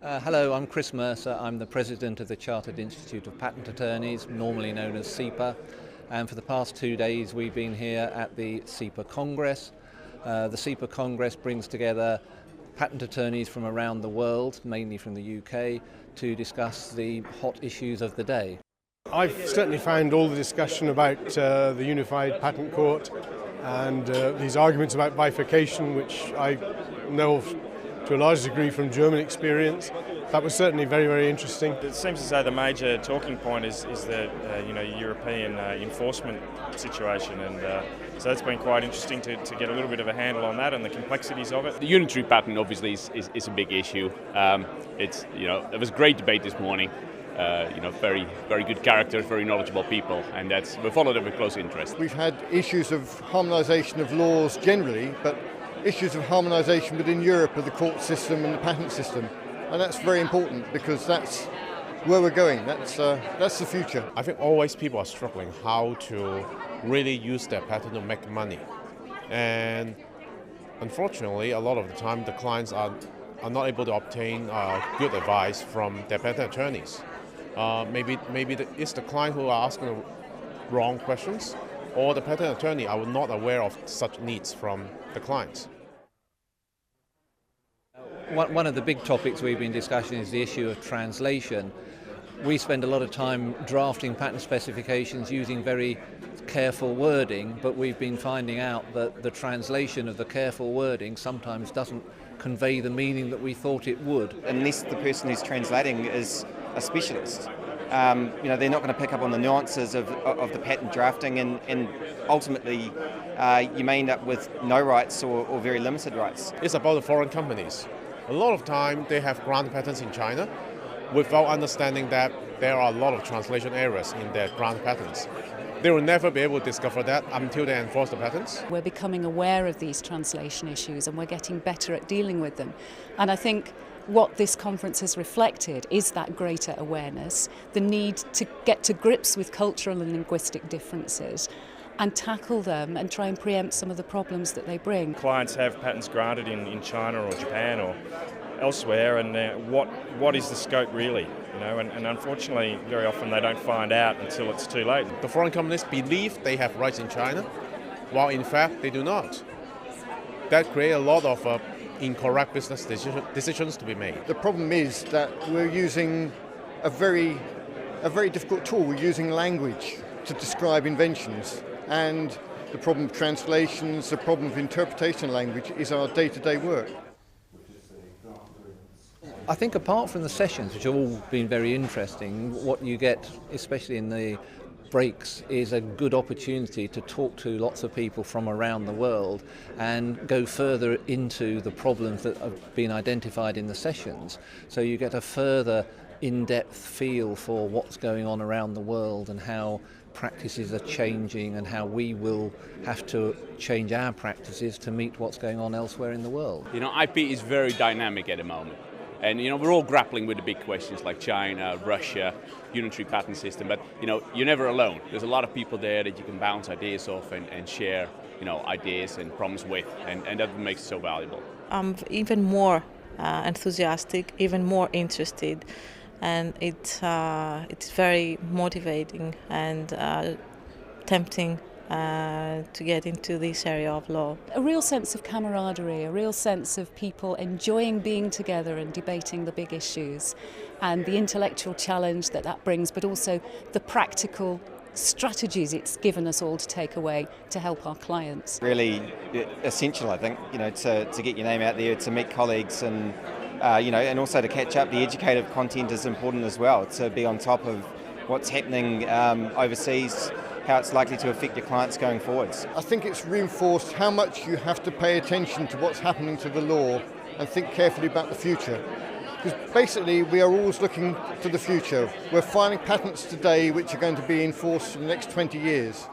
Hello, I'm Chris Mercer. I'm the President of the Chartered Institute of Patent Attorneys, normally known as CIPA. And for the past 2 days we've been here at the CIPA Congress. The CIPA Congress brings together patent attorneys from around the world, mainly from the UK, to discuss the hot issues of the day. I've certainly found all the discussion about the Unified Patent Court and these arguments about bifurcation, which I know of to a large degree from German experience. That was certainly very, very interesting. It seems as though the major talking point is the European enforcement situation, and so it's been quite interesting to get a little bit of a handle on that and the complexities of it. The unitary patent obviously is a big issue. There was a great debate this morning. Very, very good characters, very knowledgeable people, and we followed it with close interest. We've had issues of harmonisation of laws generally, but issues of harmonisation within Europe of the court system and the patent system, and that's very important because that's where we're going. That's the future. I think always people are struggling how to really use their patent to make money, and unfortunately, a lot of the time the clients are not able to obtain good advice from their patent attorneys. Maybe it's the client who are asking the wrong questions, or the patent attorney are not aware of such needs from the clients. One of the big topics we've been discussing is the issue of translation. We spend a lot of time drafting patent specifications using very careful wording, but we've been finding out that the translation of the careful wording sometimes doesn't convey the meaning that we thought it would. Unless the person who's translating is a specialist. They're not going to pick up on the nuances of the patent drafting, and ultimately you may end up with no rights or very limited rights. It's about the foreign companies. A lot of time they have granted patents in China without understanding that there are a lot of translation errors in their grant patents. They will never be able to discover that until they enforce the patents. We're becoming aware of these translation issues and we're getting better at dealing with them. And I think what this conference has reflected is that greater awareness, the need to get to grips with cultural and linguistic differences and tackle them and try and preempt some of the problems that they bring. Clients have patents granted in China or Japan or elsewhere, and what is the scope really? And unfortunately, very often they don't find out until it's too late. The foreign companies believe they have rights in China, while in fact they do not. That creates a lot of incorrect business decisions to be made. The problem is that we're using a very difficult tool. We're using language to describe inventions, and the problem of translations, the problem of interpretation of language is our day-to-day work. I think apart from the sessions, which have all been very interesting, what you get, especially in the breaks, is a good opportunity to talk to lots of people from around the world and go further into the problems that have been identified in the sessions. So you get a further in-depth feel for what's going on around the world and how practices are changing and how we will have to change our practices to meet what's going on elsewhere in the world. IP is very dynamic at the moment. And we're all grappling with the big questions like China, Russia, unitary patent system, but you're never alone. There's a lot of people there that you can bounce ideas off and share ideas and problems with, and that makes it so valuable. I'm even more enthusiastic, even more interested, and it's very motivating and tempting to get into this area of law. A real sense of camaraderie, a real sense of people enjoying being together and debating the big issues, and the intellectual challenge that brings, but also the practical strategies it's given us all to take away to help our clients. Really essential, I think, to get your name out there, to meet colleagues, and and also to catch up. The educative content is important as well, to be on top of what's happening overseas, how it's likely to affect your clients going forwards. I think it's reinforced how much you have to pay attention to what's happening to the law and think carefully about the future. Because basically we are always looking to the future. We're filing patents today which are going to be enforced for the next 20 years.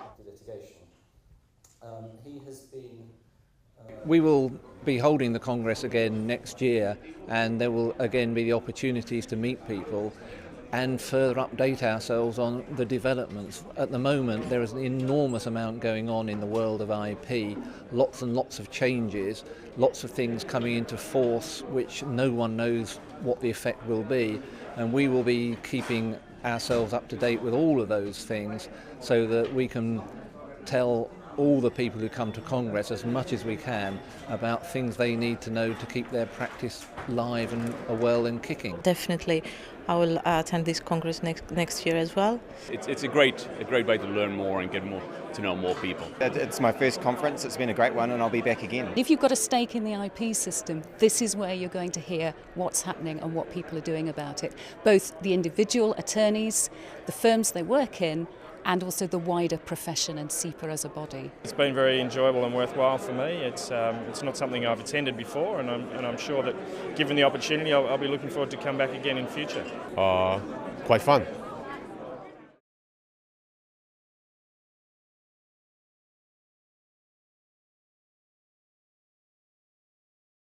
We will be holding the Congress again next year, and there will again be the opportunities to meet people. and further update ourselves on the developments. At the moment, there is an enormous amount going on in the world of IP, lots and lots of changes, lots of things coming into force which no one knows what the effect will be, and we will be keeping ourselves up to date with all of those things so that we can tell all the people who come to Congress as much as we can about things they need to know to keep their practice live and well and kicking. Definitely. I will attend this Congress next year as well. It's a great way to learn more and get to know more people. It's my first conference, it's been a great one, and I'll be back again. If you've got a stake in the IP system, this is where you're going to hear what's happening and what people are doing about it. Both the individual attorneys, the firms they work in, and also the wider profession and CIPA as a body. It's been very enjoyable and worthwhile for me. It's not something I've attended before, and I'm sure that given the opportunity, I'll be looking forward to come back again in future. Quite fun.